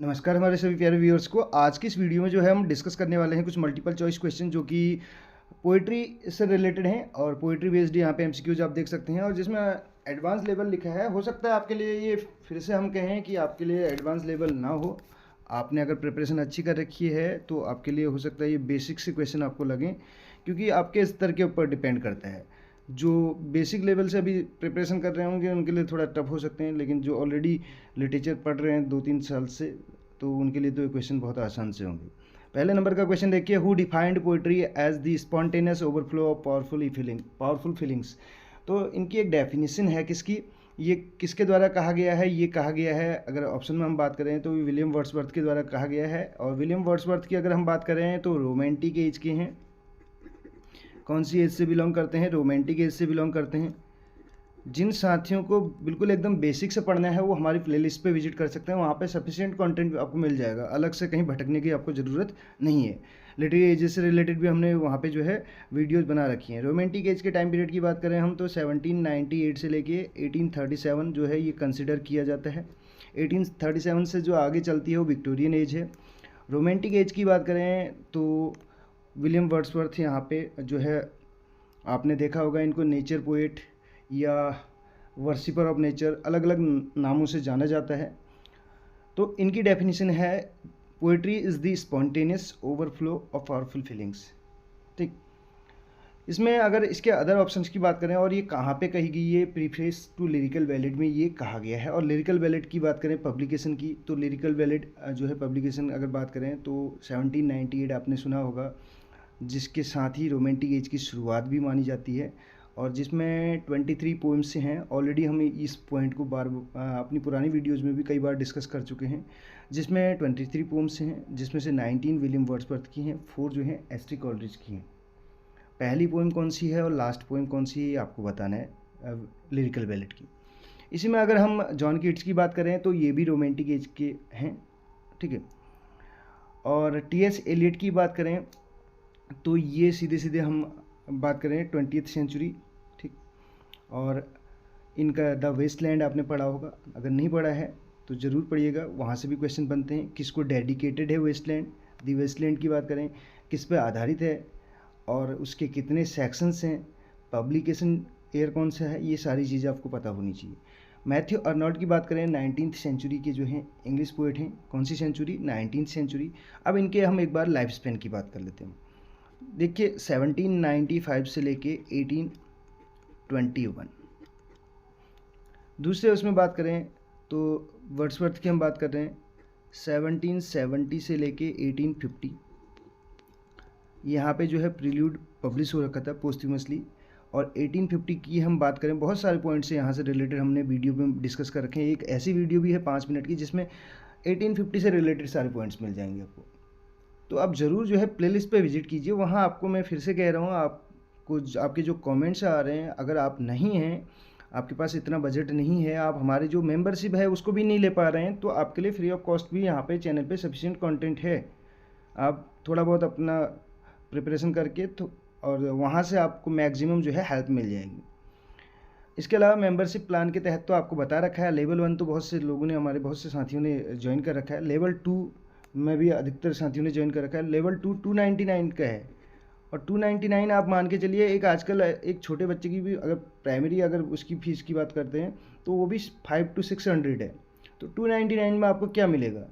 नमस्कार हमारे सभी प्यारे व्यूअर्स को। आज की इस वीडियो में जो है हम डिस्कस करने वाले हैं कुछ मल्टीपल चॉइस क्वेश्चन जो कि पोइट्री से रिलेटेड हैं और पोइट्री बेस्ड यहाँ पे एमसीक्यूज आप देख सकते हैं और जिसमें एडवांस लेवल लिखा है। हो सकता है आपके लिए ये फिर से हम कहें कि आपके लिए एडवांस लेवल ना हो। आपने अगर प्रिपरेशन अच्छी कर रखी है तो आपके लिए हो सकता है ये बेसिक से क्वेश्चन आपको लगें, क्योंकि आपके स्तर के ऊपर डिपेंड करता है। जो बेसिक लेवल से अभी प्रिपरेशन कर रहे होंगे उनके लिए थोड़ा टफ हो सकते हैं, लेकिन जो ऑलरेडी लिटरेचर पढ़ रहे हैं 2-3 साल से तो उनके लिए तो ये क्वेश्चन बहुत आसान से होंगे। पहले नंबर का क्वेश्चन देखिए, who defined poetry as the spontaneous overflow of powerful feelings. तो इनकी एक डेफिनेशन है किसकी, ये किसके द्वारा कहा गया है। ये कहा गया है, अगर ऑप्शन में हम बात करें तो विलियम वर्ड्सवर्थ के द्वारा कहा गया है। और विलियम वर्ड्सवर्थ की अगर हम बात करें तो रोमांटिक एज के हैं। कौन सी एज से बिलोंग करते हैं? रोमांटिक एज से बिलोंग करते हैं। जिन साथियों को बिल्कुल एकदम बेसिक से पढ़ना है वो हमारी प्लेलिस्ट पे विजिट कर सकते हैं, वहाँ पे सफिशिएंट कंटेंट आपको मिल जाएगा, अलग से कहीं भटकने की आपको ज़रूरत नहीं है। लिटरेरी एजेस से रिलेटेड भी हमने वहाँ पे जो है वीडियोस बना रखी हैं। रोमांटिक एज के टाइम पीरियड की बात करें हम तो 1798 से लेके 1837 जो है ये कंसिडर किया जाता है। 1837 से जो आगे चलती है वो विक्टोरियन एज है। रोमांटिक एज की बात करें तो विलियम वर्ड्सवर्थ यहाँ पे जो है, आपने देखा होगा इनको नेचर पोएट या वर्शिपर ऑफ नेचर अलग अलग नामों से जाना जाता है। तो इनकी डेफिनेशन है, poetry is the spontaneous overflow of powerful feelings. ठीक, इसमें अगर इसके अदर ऑप्शंस की बात करें और ये कहाँ पे कही गई है, प्रीफेस टू लिरिकल बैलेड में ये कहा गया है। और लिरिकल बैलेड की बात करें पब्लिकेशन की, तो लिरिकल बैलेड जो है पब्लिकेशन अगर बात करें तो 1798 आपने सुना होगा, जिसके साथ ही रोमांटिक एज की शुरुआत भी मानी जाती है और जिसमें 23 पोइम्स हैं। ऑलरेडी हम इस पॉइंट को अपनी पुरानी वीडियोज़ में भी कई बार डिस्कस कर चुके हैं, जिसमें 23 पोइम्स हैं, जिसमें से 19 विलियम वर्ड्सवर्थ की हैं, 4 जो हैं एस टी कॉलरिज की हैं। पहली पोइम कौन सी है और लास्ट पोइम कौन सी है ये आपको बताना है लिरिकल बैलेड की। इसी में अगर हम जॉन कीट्स की बात करें तो ये भी रोमांटिक एज के हैं, ठीक है। और टी.एस. एलियट की बात करें तो ये सीधे सीधे हम बात करें 20th सेंचुरी, ठीक। और इनका द वेस्टलैंड आपने पढ़ा होगा, अगर नहीं पढ़ा है तो ज़रूर पढ़िएगा, वहाँ से भी क्वेश्चन बनते हैं। किसको डेडिकेटेड है वेस्टलैंड? द वेस्टलैंड की बात करें किस पे आधारित है और उसके कितने सेक्शंस हैं, पब्लिकेशन ईयर कौन सा है, ये सारी चीज़ें आपको पता होनी चाहिए। मैथ्यू अर्नॉल्ड की बात करें 19th सेंचुरी के जो हैं इंग्लिश पोइट हैं। कौन सी सेंचुरी? 19th century. अब इनके हम एक बार लाइफ स्पेन की बात कर लेते हैं। देखिए 1795 से लेके 1821। दूसरे उसमें बात करें तो वर्ड्सवर्थ की हम बात कर रहे हैं 1770 से लेके 1850। यहाँ पे जो है प्रील्यूड पब्लिश हो रखा था पोस्ट्यूमसली। और 1850 की हम बात करें, बहुत सारे पॉइंट्स हैं यहाँ से रिलेटेड हमने वीडियो में डिस्कस कर रखे हैं। एक ऐसी वीडियो भी है 5 मिनट की जिसमें 1850 से रिलेटेड सारे पॉइंट्स मिल जाएंगे आपको। तो आप ज़रूर जो है प्लेलिस्ट पे विजिट कीजिए, वहाँ आपको मैं फिर से कह रहा हूँ, आपको आपके जो कमेंट्स आ रहे हैं, अगर आप नहीं हैं, आपके पास इतना बजट नहीं है, आप हमारी जो मेंबरशिप है उसको भी नहीं ले पा रहे हैं, तो आपके लिए फ्री ऑफ कॉस्ट भी यहाँ पे चैनल पे सफिशिएंट कंटेंट है। आप थोड़ा बहुत अपना प्रिपरेशन करके तो और वहाँ से आपको मैक्सिमम जो है हेल्प मिल जाएगी। इसके अलावा मेंबरशिप प्लान के तहत तो आपको बता रखा है, लेवल 1 तो बहुत से लोगों ने, हमारे बहुत से साथियों ने ज्वाइन कर रखा है। लेवल 2 में भी अधिकतर साथियों ने ज्वाइन कर रखा है। लेवल 2 299 का है और 299 आप मान के चलिए, एक आजकल एक छोटे बच्चे की भी अगर प्राइमरी अगर उसकी फ़ीस की बात करते हैं तो वो भी 5 to 600 है। तो 299 में आपको क्या मिलेगा?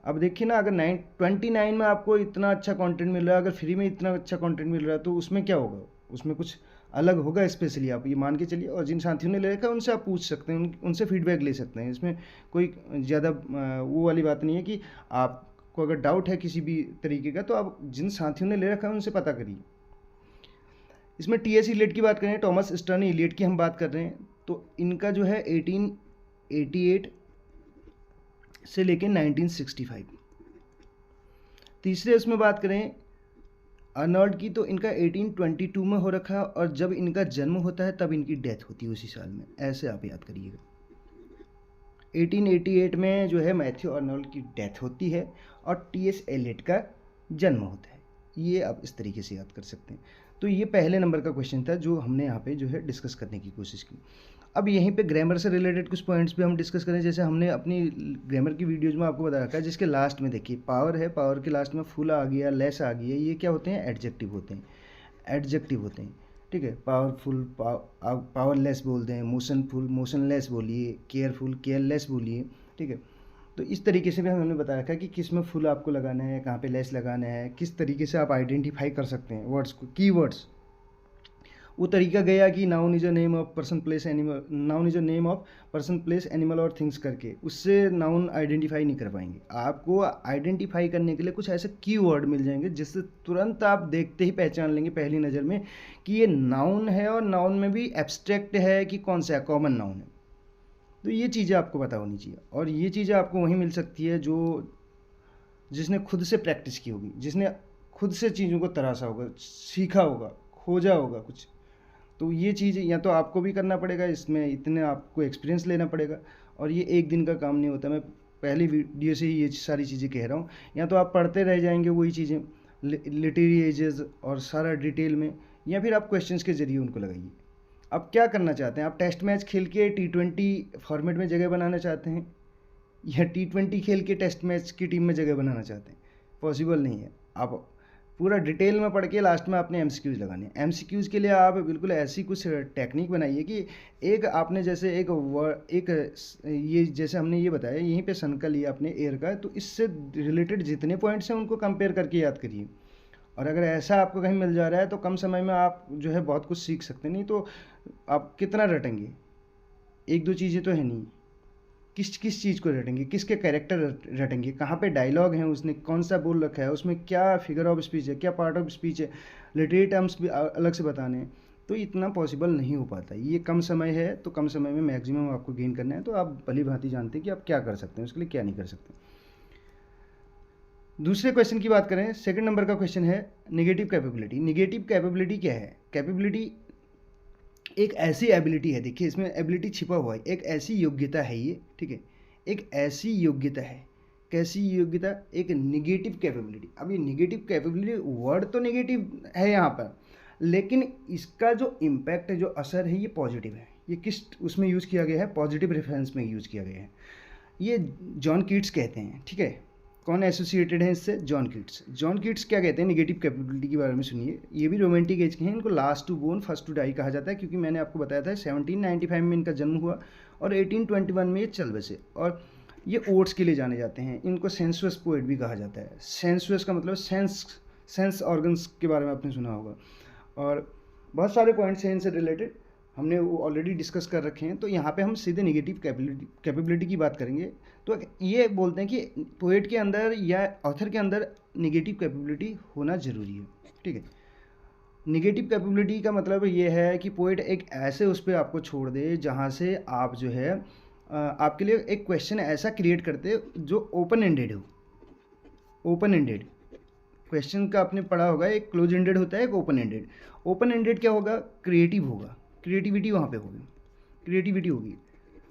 अब देखिए ना, अगर 29 में आपको इतना अच्छा कंटेंट मिल रहा है, अगर फ्री में इतना अच्छा कंटेंट मिल रहा है तो उसमें क्या होगा? उसमें कुछ अलग होगा स्पेशली, आप ये मान के चलिए। और जिन साथियों ने ले रखा है उनसे आप पूछ सकते हैं, उनसे फीडबैक ले सकते हैं। इसमें कोई ज़्यादा वो वाली बात नहीं है कि आपको अगर डाउट है किसी भी तरीके का तो आप जिन साथियों ने ले रखा है उनसे पता करिए। इसमें टी.एस. इलियट की बात करें, टॉमस स्टर्न इलियट की हम बात कर रहे हैं, तो इनका जो है 1888 से लेके 1965। तीसरे उसमें बात करें अर्नॉल्ड की, तो इनका 1822 में हो रखा है और जब इनका जन्म होता है तब इनकी डेथ होती है उसी साल में, ऐसे आप याद करिएगा। 1888 में जो है मैथ्यू अर्नॉल्ड की डेथ होती है और टी.एस. एलियट का जन्म होता है। ये आप इस तरीके से याद कर सकते हैं। तो ये पहले नंबर का क्वेश्चन था जो हमने यहाँ पे जो है डिस्कस करने की कोशिश की। अब यहीं पे ग्रामर से रिलेटेड कुछ पॉइंट्स भी हम डिस्कस करें। जैसे हमने अपनी ग्रामर की वीडियोज़ में आपको बता रखा है, जिसके लास्ट में देखिए पावर है, पावर के लास्ट में फुल आ गया, लेस आ गया, ये क्या होते हैं? एडजेक्टिव होते हैं, एडजेक्टिव होते हैं। ठीक है, पावरफुल पावरलेस बोलते हैं, मोशनफुल मोशनलेस बोलिए, केयरफुल केयरलेस बोलिए। ठीक है, तो इस तरीके से भी हमने बता रखा है कि किस में फुल आपको लगाना है, कहाँ पे लेस लगाना है, किस तरीके से आप आइडेंटिफाई कर सकते हैं वर्ड्स को, कीवर्ड्स। वो तरीका गया कि noun is a name of person place animal, noun is a name of person place animal और थिंग्स करके, उससे नाउन आइडेंटिफाई नहीं कर पाएंगे। आपको आइडेंटिफाई करने के लिए कुछ ऐसे कीवर्ड मिल जाएंगे जिससे तुरंत आप देखते ही पहचान लेंगे पहली नज़र में कि ये नाउन है, और नाउन में भी एब्स्ट्रैक्ट है कि कौन सा है, कॉमन नाउन है। तो ये चीज़ें आपको पता होनी चाहिए, और ये चीज़ें आपको वहीं मिल सकती है जो जिसने खुद से प्रैक्टिस की होगी, जिसने खुद से चीज़ों को तराशा होगा, सीखा होगा, खोजा होगा कुछ। तो ये चीज़ या तो आपको भी करना पड़ेगा, इसमें इतने आपको एक्सपीरियंस लेना पड़ेगा, और ये एक दिन का काम नहीं होता। मैं पहली वीडियो से ही ये सारी चीज़ें कह रहा हूँ। या तो आप पढ़ते रह जाएंगे वही चीज़ें लिटरेरी एजेस और सारा डिटेल में, या फिर आप क्वेश्चंस के ज़रिए उनको लगाइए। आप क्या करना चाहते हैं? आप टेस्ट मैच खेल के T20 फॉर्मेट में जगह बनाना चाहते हैं, या T20 खेल के टेस्ट मैच की टीम में जगह बनाना चाहते हैं? पॉसिबल नहीं है। आप पूरा डिटेल में पढ़ के लास्ट में आपने एमसीक्यूज़ लगाने हैं। एमसीक्यूज़ के लिए आप बिल्कुल ऐसी कुछ टेक्निक बनाइए कि एक आपने जैसे ये जैसे हमने ये बताया, यहीं पे सन का लिया आपने, एयर का, तो इससे रिलेटेड जितने पॉइंट्स हैं उनको कंपेयर करके याद करिए। और अगर ऐसा आपको कहीं मिल जा रहा है तो कम समय में आप जो है बहुत कुछ सीख सकते हैं। नहीं तो आप कितना रटेंगे? एक दो चीज़ें तो है नहीं। किस किस चीज़ को रटेंगे, किसके कैरेक्टर रटेंगे, कहाँ पे डायलॉग हैं, उसने कौन सा बोल रखा है, उसमें क्या फिगर ऑफ स्पीच है, क्या पार्ट ऑफ स्पीच है, लिटरेरी टर्म्स भी अलग से बताने हैं। तो इतना पॉसिबल नहीं हो पाता। ये कम समय है, तो कम समय में मैक्सिमम आपको गेन करना है। तो आप भली भांति जानते हैं कि आप क्या कर सकते हैं, उसके लिए क्या नहीं कर सकते। दूसरे क्वेश्चन की बात करें, सेकंड नंबर का क्वेश्चन है निगेटिव कैपेबिलिटी। निगेटिव कैपेबिलिटी क्या है? कैपेबिलिटी एक ऐसी एबिलिटी है, देखिए इसमें एबिलिटी छिपा हुआ है, एक ऐसी योग्यता है ये। ठीक है, एक ऐसी योग्यता है। कैसी योग्यता? एक निगेटिव कैपेबिलिटी। अब ये निगेटिव कैपेबिलिटी वर्ड तो निगेटिव है यहाँ पर, लेकिन इसका जो इम्पैक्ट है, जो असर है, ये पॉजिटिव है। ये किस उसमें यूज़ किया गया है? पॉजिटिव रेफरेंस में यूज़ किया गया है। ये जॉन कीट्स कहते हैं। ठीक है, कौन एसोसिएटेड है इससे? John Keats. जॉन कीट्स क्या कहते हैं निगेटिव कैपेबिलिटी के बारे में? सुनिए, ये भी रोमांटिक एज के हैं। इनको last to born first to die कहा जाता है, क्योंकि मैंने आपको बताया था 1795 में इनका जन्म हुआ और 1821 में ये चल बसे। और ये ओट्स के लिए जाने जाते हैं। इनको सेंसुअस पोएट भी कहा जाता है। सेंसुअस का मतलब सेंस ऑर्गन्स के बारे में आपने सुना होगा। और बहुत सारे पॉइंट्स हैं इनसे रिलेटेड, हमने वो ऑलरेडी डिस्कस कर रखे हैं। तो यहाँ पे हम सीधे निगेटिव कैपेबिलिटी की बात करेंगे। तो ये बोलते हैं कि पोएट के अंदर या ऑथर के अंदर निगेटिव कैपेबिलिटी होना ज़रूरी है। ठीक है, निगेटिव कैपेबिलिटी का मतलब ये है कि पोएट एक ऐसे उस पर आपको छोड़ दे जहाँ से आप जो है आपके लिए एक क्वेश्चन ऐसा क्रिएट करते जो ओपन एंडेड हो। ओपन एंडेड क्वेश्चन का आपने पढ़ा होगा, एक क्लोज एंडेड होता है, एक ओपन एंडेड। ओपन एंडेड क्या होगा? क्रिएटिव होगा, क्रिएटिविटी वहाँ पे होगी, क्रिएटिविटी होगी।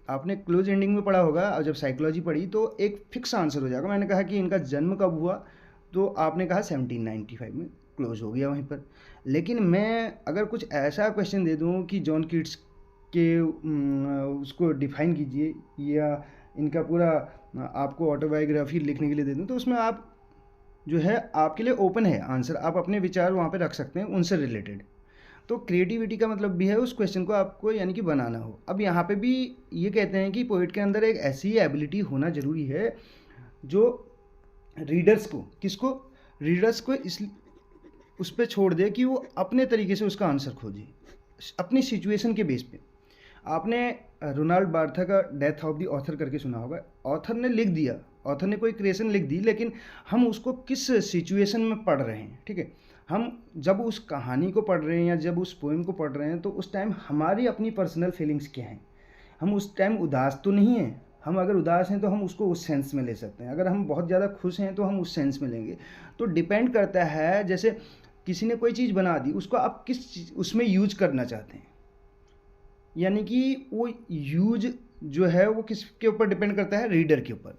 आपने क्लोज एंडिंग में पढ़ा होगा, और जब साइकोलॉजी पढ़ी तो एक फिक्स आंसर हो जाएगा। मैंने कहा कि इनका जन्म कब हुआ, तो आपने कहा 1795 में, क्लोज हो गया वहीं पर। लेकिन मैं अगर कुछ ऐसा क्वेश्चन दे दूँ कि जॉन कीट्स के उसको डिफाइन कीजिए, या इनका पूरा आपको ऑटोबायोग्राफी लिखने के लिए दे दूँ, तो उसमें आप जो है आपके लिए ओपन है आंसर, आप अपने विचार वहाँ पे रख सकते हैं उनसे रिलेटेड। तो क्रिएटिविटी का मतलब भी है उस क्वेश्चन को आपको यानी कि बनाना हो। अब यहाँ पे भी ये कहते हैं कि पोएट के अंदर एक ऐसी एबिलिटी होना ज़रूरी है जो रीडर्स को, किसको? रीडर्स को इस उस पर छोड़ दे कि वो अपने तरीके से उसका आंसर खोजे, अपनी सिचुएशन के बेस पे। आपने रोनाल्ड बार्था का डेथ ऑफ द ऑथर करके सुना होगा। ऑथर ने लिख दिया, ऑथर ने कोई क्रिएशन लिख दी, लेकिन हम उसको किस सिचुएशन में पढ़ रहे हैं। ठीक है, हम जब उस कहानी को पढ़ रहे हैं या जब उस पोएम को पढ़ रहे हैं, तो उस टाइम हमारी अपनी पर्सनल फीलिंग्स क्या हैं। हम उस टाइम उदास तो नहीं हैं। हम अगर उदास हैं तो हम उसको उस सेंस में ले सकते हैं, अगर हम बहुत ज़्यादा खुश हैं तो हम उस सेंस में लेंगे। तो डिपेंड करता है, जैसे किसी ने कोई चीज़ बना दी, उसको आप किस उसमें यूज करना चाहते हैं, यानी कि वो यूज जो है वो किसके ऊपर डिपेंड करता है? रीडर के ऊपर।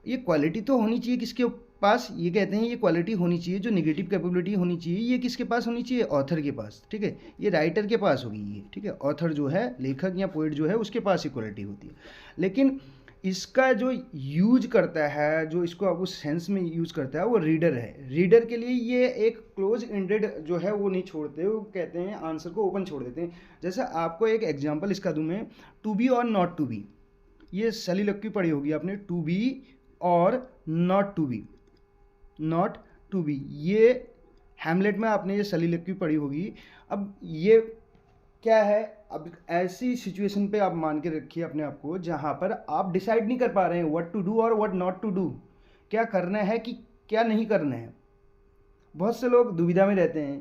ये क्वालिटी तो होनी चाहिए किसके पास ये कहते हैं ये क्वालिटी होनी चाहिए, जो निगेटिव कैपेबिलिटी होनी चाहिए, ये किसके पास होनी चाहिए? ऑथर के पास, ठीक है, ये राइटर के पास होगी ये, ठीक है, ऑथर जो है, लेखक या पोइट जो है, उसके पास ये क्वालिटी होती है। लेकिन इसका जो यूज करता है, जो इसको अब उस सेंस में यूज करता है, वो रीडर है। रीडर के लिए ये एक क्लोज एंडेड जो है वो नहीं छोड़ते, वो कहते हैं आंसर को ओपन छोड़ देते हैं। जैसे आपको एक एग्जांपल इसका दूं मैं, टू बी और नॉट टू बी, ये सलीलक्की पढ़ी होगी आपने, टू बी और not to be, not to be, ये हैमलेट में आपने ये सलीलक्की पढ़ी होगी। अब ये क्या है? अब ऐसी सिचुएशन पे आप मान के रखिए अपने आप को जहाँ पर आप डिसाइड नहीं कर पा रहे हैं व्हाट टू डू और व्हाट नॉट टू डू, क्या करना है कि क्या नहीं करना है। बहुत से लोग दुविधा में रहते हैं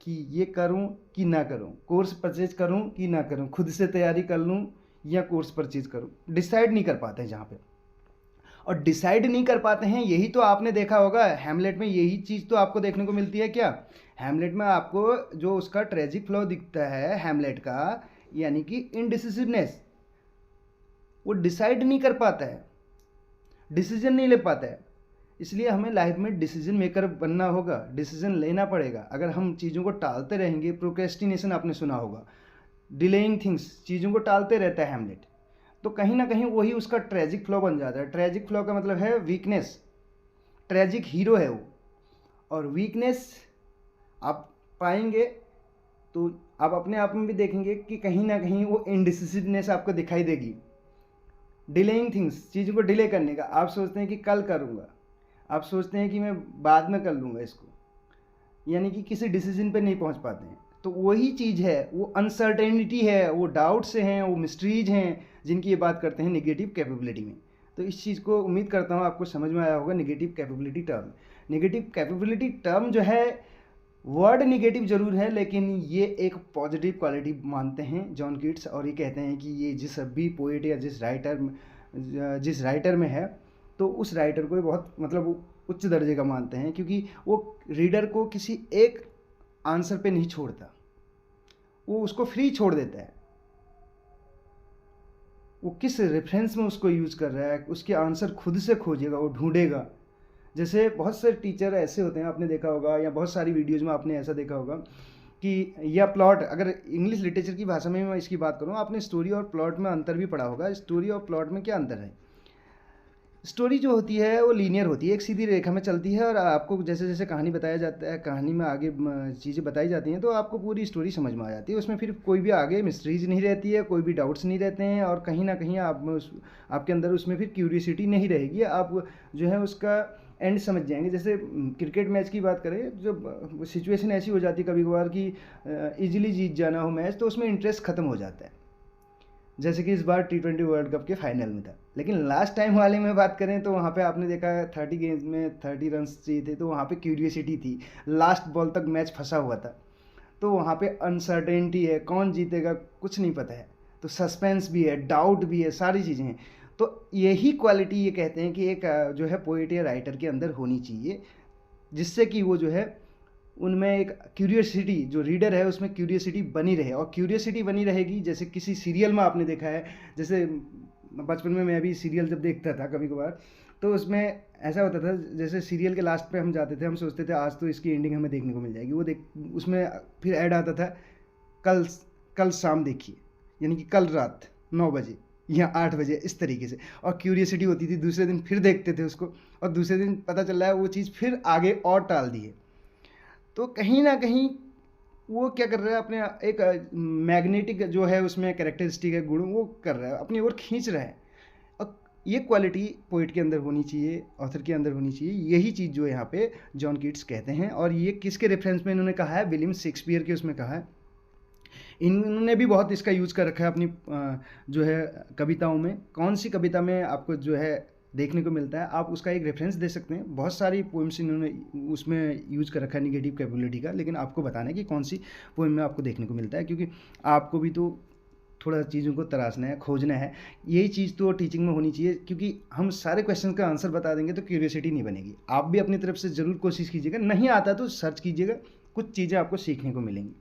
कि ये करूं कि ना करूं, कोर्स परचेज करूं कि ना करूं, खुद से तैयारी कर लूं या कोर्स परचेज करूं, डिसाइड नहीं कर पाते हैं जहाँ पे। और डिसाइड नहीं कर पाते हैं, यही तो आपने देखा होगा हैमलेट में, यही चीज़ तो आपको देखने को मिलती है। क्या हैमलेट में आपको जो उसका ट्रेजिक फ्लॉ दिखता है हैमलेट का, यानी कि इनडिसिसिवनेस, वो डिसाइड नहीं कर पाता है, डिसीजन नहीं ले पाता है। इसलिए हमें लाइफ में डिसीजन मेकर बनना होगा, डिसीजन लेना पड़ेगा। अगर हम चीज़ों को टालते रहेंगे, प्रोक्रेस्टिनेशन आपने सुना होगा, डिलेइंग थिंग्स, चीज़ों को टालते रहता है हैमलेट, तो कहीं ना कहीं वही उसका ट्रेजिक फ्लॉ बन जाता है। ट्रेजिक फ्लॉ का मतलब है वीकनेस, ट्रेजिक हीरो है वो। और वीकनेस आप पाएंगे तो आप अपने आप में भी देखेंगे कि कहीं ना कहीं वो इनडिसिसिवनेस आपको दिखाई देगी। डिलेइंग थिंग्स, चीज़ों को डिले करने का, आप सोचते हैं कि कल करूँगा, आप सोचते हैं कि मैं बाद में कर लूँगा इसको, यानी कि किसी डिसीजन पे नहीं पहुँच पाते हैं। तो वही चीज़ है, वो अनसर्टेनिटी है, वो डाउट्स हैं, वो मिस्ट्रीज हैं, जिनकी ये बात करते हैं निगेटिव कैपेबिलिटी में। तो इस चीज़ को उम्मीद करता हूँ आपको समझ में आया होगा, negative capability term. Negative capability term जो है, वर्ड निगेटिव जरूर है, लेकिन ये एक पॉजिटिव क्वालिटी मानते हैं जॉन कीट्स, और ये कहते हैं कि ये जिस भी पोइट या जिस राइटर में है, तो उस राइटर को बहुत मतलब उच्च दर्जे का मानते हैं, क्योंकि वो रीडर को किसी एक आंसर पे नहीं छोड़ता, वो उसको फ्री छोड़ देता है। वो किस रेफरेंस में उसको यूज़ कर रहा है, उसके आंसर खुद से खोजेगा, वो ढूंढेगा। जैसे बहुत से टीचर ऐसे होते हैं, आपने देखा होगा, या बहुत सारी वीडियोज़ में आपने ऐसा देखा होगा कि या प्लॉट, अगर इंग्लिश लिटरेचर की भाषा में मैं इसकी बात करूँ, आपने स्टोरी और प्लॉट में अंतर भी पढ़ा होगा। स्टोरी और प्लॉट में क्या अंतर है? स्टोरी जो होती है वो लीनियर होती है, एक सीधी रेखा में चलती है, और आपको जैसे जैसे कहानी बताया जाता है, कहानी में आगे चीज़ें बताई जाती हैं, तो आपको पूरी स्टोरी समझ में आ जाती है। उसमें फिर कोई भी आगे मिस्ट्रीज नहीं रहती है, कोई भी डाउट्स नहीं रहते हैं, और कहीं ना कहीं आपके अंदर उसमें फिर क्यूरियसिटी नहीं रहेगी, आप जो है उसका एंड समझ जाएंगे। जैसे क्रिकेट मैच की बात करें, जब सिचुएशन ऐसी हो जाती है कभी कभार कि ईजिली जीत जाना हो मैच, तो उसमें इंटरेस्ट ख़त्म हो जाता है, जैसे कि इस बार T20 वर्ल्ड कप के फाइनल में था। लेकिन लास्ट टाइम वाले में बात करें तो वहाँ पे आपने देखा 30 गेम्स में 30 रन्स चाहिए थे, तो वहाँ पे क्यूरियसिटी थी, लास्ट बॉल तक मैच फंसा हुआ था, तो वहाँ पे अनसर्टेनिटी है, कौन जीतेगा कुछ नहीं पता है, तो सस्पेंस भी है, डाउट भी है, सारी चीज़ें हैं। तो यही क्वालिटी ये कहते हैं कि एक जो है पोइट या राइटर के अंदर होनी चाहिए, जिससे कि वो जो है उनमें एक क्यूरियसिटी, जो रीडर है उसमें क्यूरियसिटी बनी रहे। और क्यूरियसिटी बनी रहेगी, जैसे किसी सीरियल में आपने देखा है, जैसे बचपन में मैं भी सीरियल जब देखता था कभी कभार, तो उसमें ऐसा होता था, जैसे सीरियल के लास्ट पे हम जाते थे, हम सोचते थे आज तो इसकी एंडिंग हमें देखने को मिल जाएगी, वो उसमें फिर ऐड आता था, कल शाम देखिए, यानी कि कल रात 9 बजे या 8 बजे, इस तरीके से। और क्यूरियसिटी होती थी, दूसरे दिन फिर देखते थे उसको, और दूसरे दिन पता चल रहा है वो चीज़ फिर आगे और टाल दी है। तो कहीं ना कहीं वो क्या कर रहा है, अपने एक मैग्नेटिक जो है उसमें कैरेक्टरिस्टिक है, गुण, वो कर रहा है, अपनी ओर खींच रहा है। और ये क्वालिटी पोइट के अंदर होनी चाहिए, ऑथर के अंदर होनी चाहिए, यही चीज़ जो यहाँ पे जॉन कीट्स कहते हैं। और ये किसके रेफरेंस में इन्होंने कहा है? विलियम शेक्सपियर के उसमें कहा है। इन्होंने भी बहुत इसका यूज़ कर रखा है अपनी जो है कविताओं में। कौन सी कविता में आपको जो है देखने को मिलता है, आप उसका एक रेफरेंस दे सकते हैं। बहुत सारी पोइम्स इन्होंने उसमें यूज़ कर रखा है निगेटिव कैपेबिलिटी का, लेकिन आपको बताना है कि कौन सी पोइम में आपको देखने को मिलता है, क्योंकि आपको भी तो थोड़ा चीज़ों को तराशना है, खोजना है। यही चीज़ तो टीचिंग में होनी चाहिए, क्योंकि हम सारे क्वेश्चन का आंसर बता देंगे तो क्यूरियोसिटी नहीं बनेगी। आप भी अपनी तरफ से ज़रूर कोशिश कीजिएगा, नहीं आता तो सर्च कीजिएगा, कुछ चीज़ें आपको सीखने को मिलेंगी।